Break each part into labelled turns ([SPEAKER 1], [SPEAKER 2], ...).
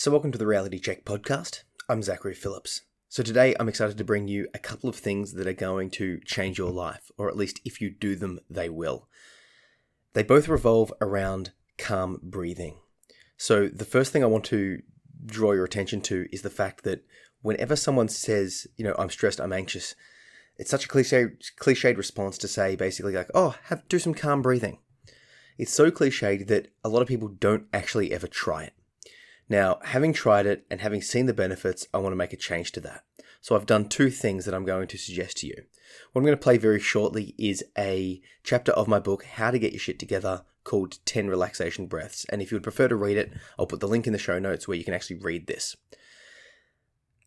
[SPEAKER 1] So welcome to the Reality Check podcast. I'm Zachary Phillips. So today I'm excited to bring you a couple of things that are going to change your life, or at least if you do them, they will. They both revolve around calm breathing. So the first thing I want to draw your attention to is the fact that whenever someone says, I'm stressed, I'm anxious, it's such a cliched response to say basically like, do some calm breathing. It's so cliched that a lot of people don't actually ever try it. Now, having tried it and having seen the benefits, I want to make a change to that. So I've done two things that I'm going to suggest to you. What I'm going to play very shortly is a chapter of my book, How to Get Your Shit Together, called 10 Relaxation Breaths. And if you would prefer to read it, I'll put the link in the show notes where you can actually read this.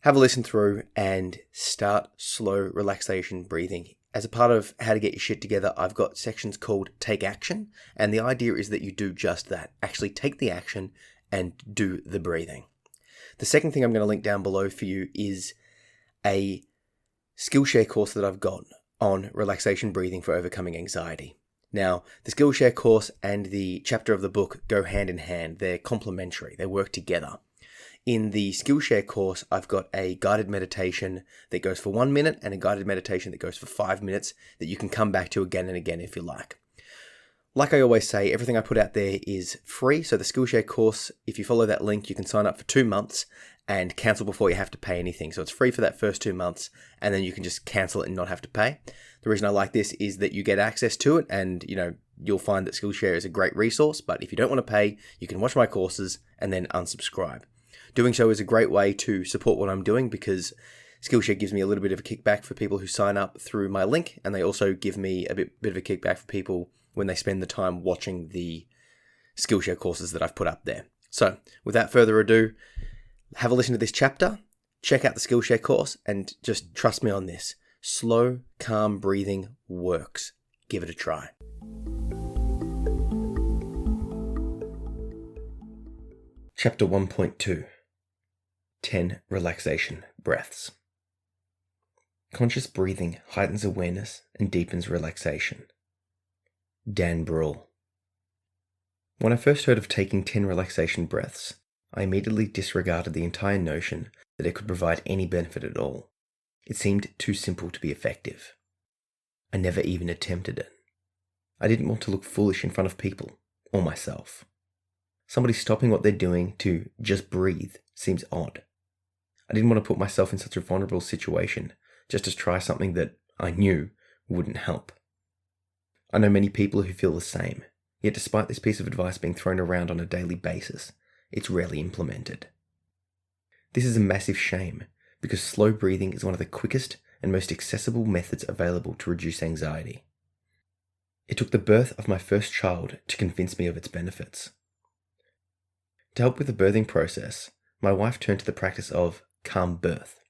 [SPEAKER 1] Have a listen through and start slow relaxation breathing. As a part of How to Get Your Shit Together, I've got sections called Take Action. And the idea is that you do just that. Actually take the action and do the breathing. The second thing I'm going to link down below for you is a Skillshare course that I've got on relaxation breathing for overcoming anxiety. Now, the Skillshare course and the chapter of the book go hand in hand. They're complementary. They work together. In the Skillshare course, I've got a guided meditation that goes for 1 minute and a guided meditation that goes for 5 minutes that you can come back to again and again if you like. Like I always say, everything I put out there is free. So the Skillshare course, if you follow that link, you can sign up for 2 months and cancel before you have to pay anything. So it's free for that first 2 months, and then you can just cancel it and not have to pay. The reason I like this is that you get access to it, and you'll find that Skillshare is a great resource. But if you don't want to pay, you can watch my courses and then unsubscribe. Doing so is a great way to support what I'm doing because Skillshare gives me a little bit of a kickback for people who sign up through my link, and they also give me a bit of a kickback for people when they spend the time watching the Skillshare courses that I've put up there. So, without further ado, have a listen to this chapter, check out the Skillshare course, and just trust me on this. Slow, calm breathing works. Give it a try. Chapter 1.2 10 Relaxation Breaths. Conscious breathing heightens awareness and deepens relaxation. Dan Brule. When I first heard of taking 10 relaxation breaths, I immediately disregarded the entire notion that it could provide any benefit at all. It seemed too simple to be effective. I never even attempted it. I didn't want to look foolish in front of people, or myself. Somebody stopping what they're doing to just breathe seems odd. I didn't want to put myself in such a vulnerable situation just to try something that I knew wouldn't help. I know many people who feel the same, yet despite this piece of advice being thrown around on a daily basis, it's rarely implemented. This is a massive shame because slow breathing is one of the quickest and most accessible methods available to reduce anxiety. It took the birth of my first child to convince me of its benefits. To help with the birthing process, my wife turned to the practice of calm birth.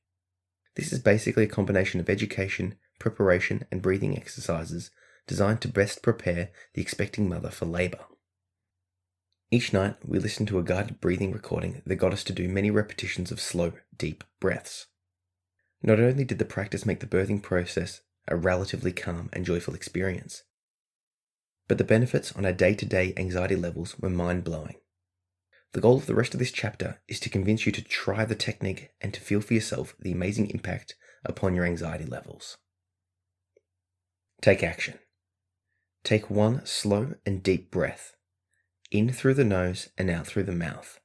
[SPEAKER 1] This is basically a combination of education, preparation, and breathing exercises designed to best prepare the expecting mother for labour. Each night, we listened to a guided breathing recording that got us to do many repetitions of slow, deep breaths. Not only did the practice make the birthing process a relatively calm and joyful experience, but the benefits on our day-to-day anxiety levels were mind-blowing. The goal of the rest of this chapter is to convince you to try the technique and to feel for yourself the amazing impact upon your anxiety levels. Take action. Take one slow and deep breath, in through the nose and out through the mouth.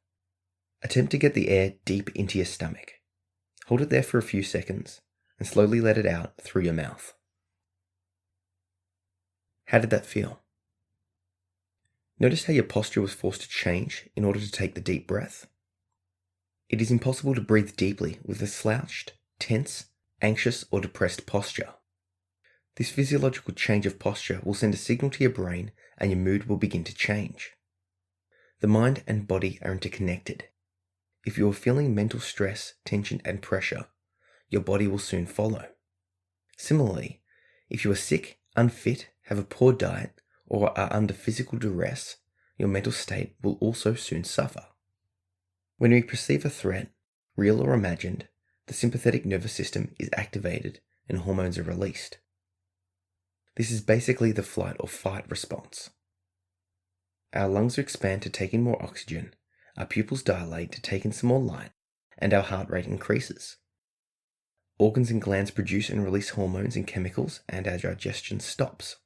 [SPEAKER 1] Attempt to get the air deep into your stomach. Hold it there for a few seconds and slowly let it out through your mouth. How did that feel? Notice how your posture was forced to change in order to take the deep breath. It is impossible to breathe deeply with a slouched, tense, anxious, or depressed posture. This physiological change of posture will send a signal to your brain and your mood will begin to change. The mind and body are interconnected. If you are feeling mental stress, tension, and pressure, your body will soon follow. Similarly, if you are sick, unfit, have a poor diet, or are under physical duress, your mental state will also soon suffer. When we perceive a threat, real or imagined, the sympathetic nervous system is activated and hormones are released. This is basically the flight or fight response. Our lungs expand to take in more oxygen, our pupils dilate to take in some more light, and our heart rate increases. Organs and glands produce and release hormones and chemicals, and our digestion stops.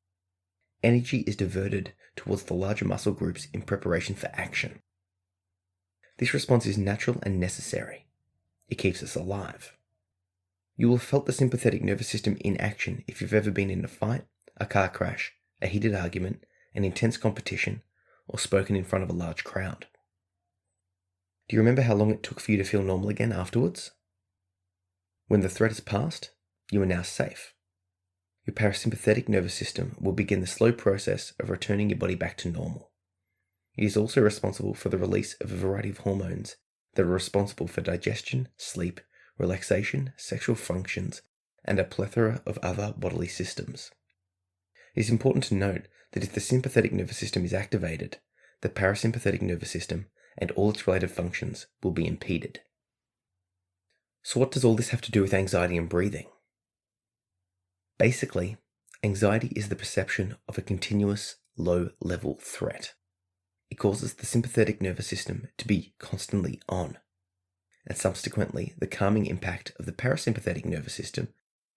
[SPEAKER 1] Energy is diverted towards the larger muscle groups in preparation for action. This response is natural and necessary. It keeps us alive. You will have felt the sympathetic nervous system in action if you've ever been in a fight, a car crash, a heated argument, an intense competition, or spoken in front of a large crowd. Do you remember how long it took for you to feel normal again afterwards? When the threat has passed, you are now safe. Your parasympathetic nervous system will begin the slow process of returning your body back to normal. It is also responsible for the release of a variety of hormones that are responsible for digestion, sleep, relaxation, sexual functions, and a plethora of other bodily systems. It is important to note that if the sympathetic nervous system is activated, the parasympathetic nervous system and all its related functions will be impeded. So what does all this have to do with anxiety and breathing? Basically, anxiety is the perception of a continuous, low-level threat. It causes the sympathetic nervous system to be constantly on, and subsequently, the calming impact of the parasympathetic nervous system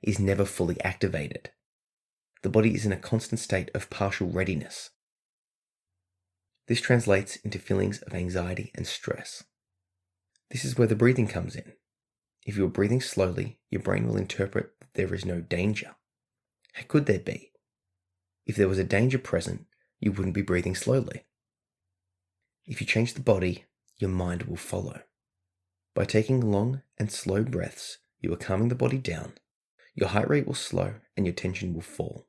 [SPEAKER 1] is never fully activated. The body is in a constant state of partial readiness. This translates into feelings of anxiety and stress. This is where the breathing comes in. If you are breathing slowly, your brain will interpret that there is no danger. How could there be? If there was a danger present, you wouldn't be breathing slowly. If you change the body, your mind will follow. By taking long and slow breaths, you are calming the body down, your heart rate will slow, and your tension will fall.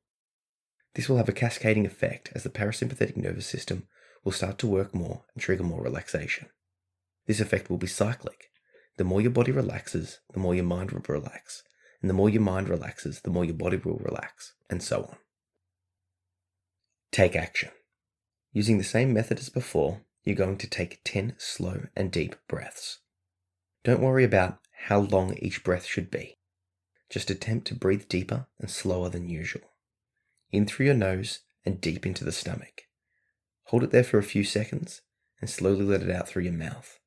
[SPEAKER 1] This will have a cascading effect as the parasympathetic nervous system will start to work more and trigger more relaxation. This effect will be cyclic. The more your body relaxes, the more your mind will relax. And the more your mind relaxes, the more your body will relax, and so on. Take action. Using the same method as before, you're going to take 10 slow and deep breaths. Don't worry about how long each breath should be. Just attempt to breathe deeper and slower than usual. In through your nose and deep into the stomach. Hold it there for a few seconds and slowly let it out through your mouth.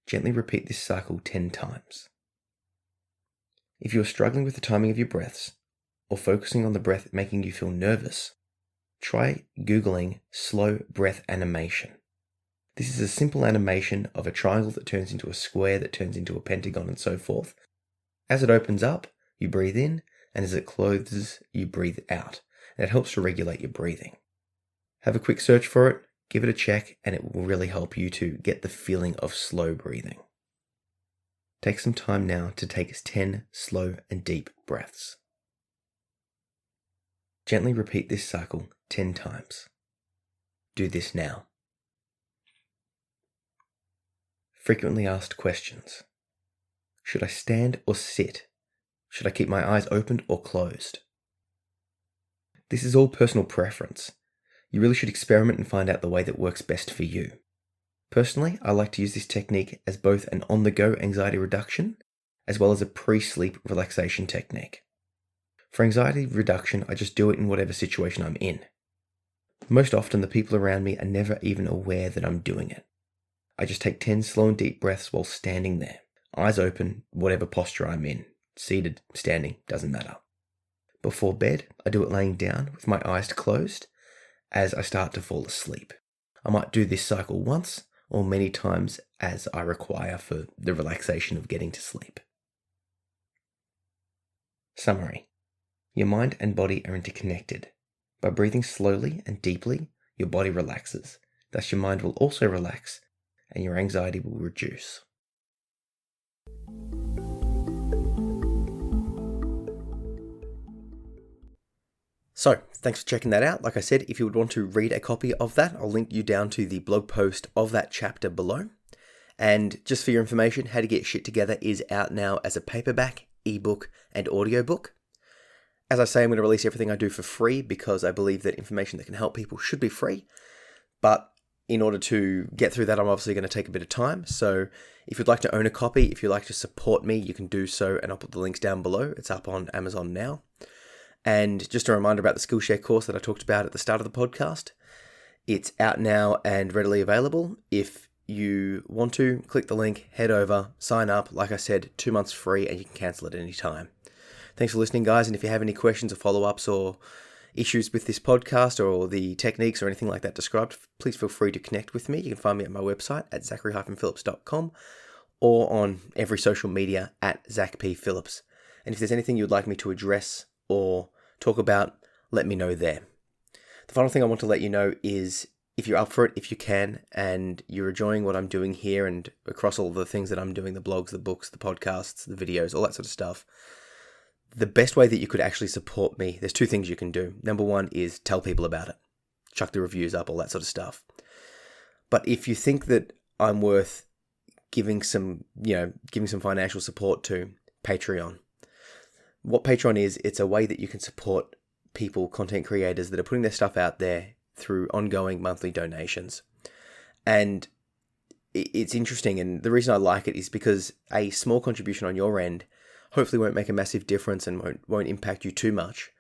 [SPEAKER 1] Gently repeat this cycle 10 times. If you are struggling with the timing of your breaths, or focusing on the breath making you feel nervous, try Googling slow breath animation. This is a simple animation of a triangle that turns into a square that turns into a pentagon and so forth. As it opens up, you breathe in, and as it closes, you breathe out. And it helps to regulate your breathing. Have a quick search for it, give it a check, and it will really help you to get the feeling of slow breathing. Take some time now to take 10 slow and deep breaths. Gently repeat this cycle 10 times. Do this now. Frequently asked questions. Should I stand or sit? Should I keep my eyes opened or closed? This is all personal preference. You really should experiment and find out the way that works best for you. Personally, I like to use this technique as both an on-the-go anxiety reduction, as well as a pre-sleep relaxation technique. For anxiety reduction, I just do it in whatever situation I'm in. Most often, the people around me are never even aware that I'm doing it. I just take 10 slow and deep breaths while standing there, eyes open, whatever posture I'm in, seated, standing, doesn't matter. Before bed, I do it laying down with my eyes closed as I start to fall asleep. I might do this cycle once or many times as I require for the relaxation of getting to sleep. Summary. Your mind and body are interconnected. By breathing slowly and deeply, your body relaxes. Thus your mind will also relax and your anxiety will reduce. So, thanks for checking that out. Like I said, if you would want to read a copy of that, I'll link you down to the blog post of that chapter below. And just for your information, How to Get Shit Together is out now as a paperback, ebook, and audiobook. As I say, I'm going to release everything I do for free because I believe that information that can help people should be free. But in order to get through that, I'm obviously going to take a bit of time. So if you'd like to own a copy, if you'd like to support me, you can do so, and I'll put the links down below. It's up on Amazon now. And just a reminder about the Skillshare course that I talked about at the start of the podcast. It's out now and readily available. If you want to, click the link, head over, sign up. Like I said, 2 months free and you can cancel at any time. Thanks for listening, guys. And if you have any questions or follow-ups or issues with this podcast or the techniques or anything like that described, please feel free to connect with me. You can find me at my website at zachary-phillips.com or on every social media at Zach P. Phillips. And if there's anything you'd like me to address or talk about, let me know there. The final thing I want to let you know is if you're up for it, if you can, and you're enjoying what I'm doing here and across all the things that I'm doing, the blogs, the books, the podcasts, the videos, all that sort of stuff, the best way that you could actually support me, there's 2 things you can do. Number 1 is tell people about it. Chuck the reviews up, all that sort of stuff. But if you think that I'm worth giving some financial support to, Patreon. What Patreon is, it's a way that you can support people, content creators that are putting their stuff out there through ongoing monthly donations. And it's interesting, and the reason I like it is because a small contribution on your end hopefully won't make a massive difference and won't impact you too much.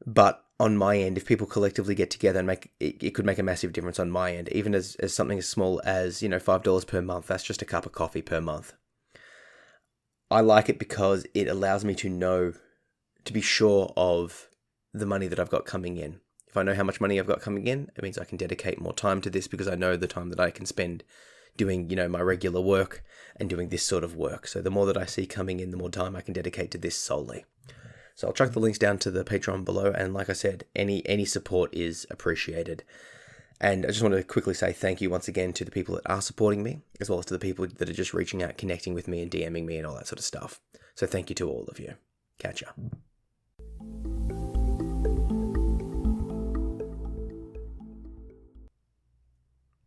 [SPEAKER 1] But on my end, if people collectively get together and it could make a massive difference on my end, even as something as small as, $5 per month, that's just a cup of coffee per month. I like it because it allows me to be sure of the money that I've got coming in. If I know how much money I've got coming in, it means I can dedicate more time to this because I know the time that I can spend doing, my regular work and doing this sort of work. So the more that I see coming in, the more time I can dedicate to this solely. So I'll chuck the links down to the Patreon below. And like I said, any support is appreciated. And I just want to quickly say thank you once again to the people that are supporting me, as well as to the people that are just reaching out, connecting with me and DMing me and all that sort of stuff. So thank you to all of you. Catch ya.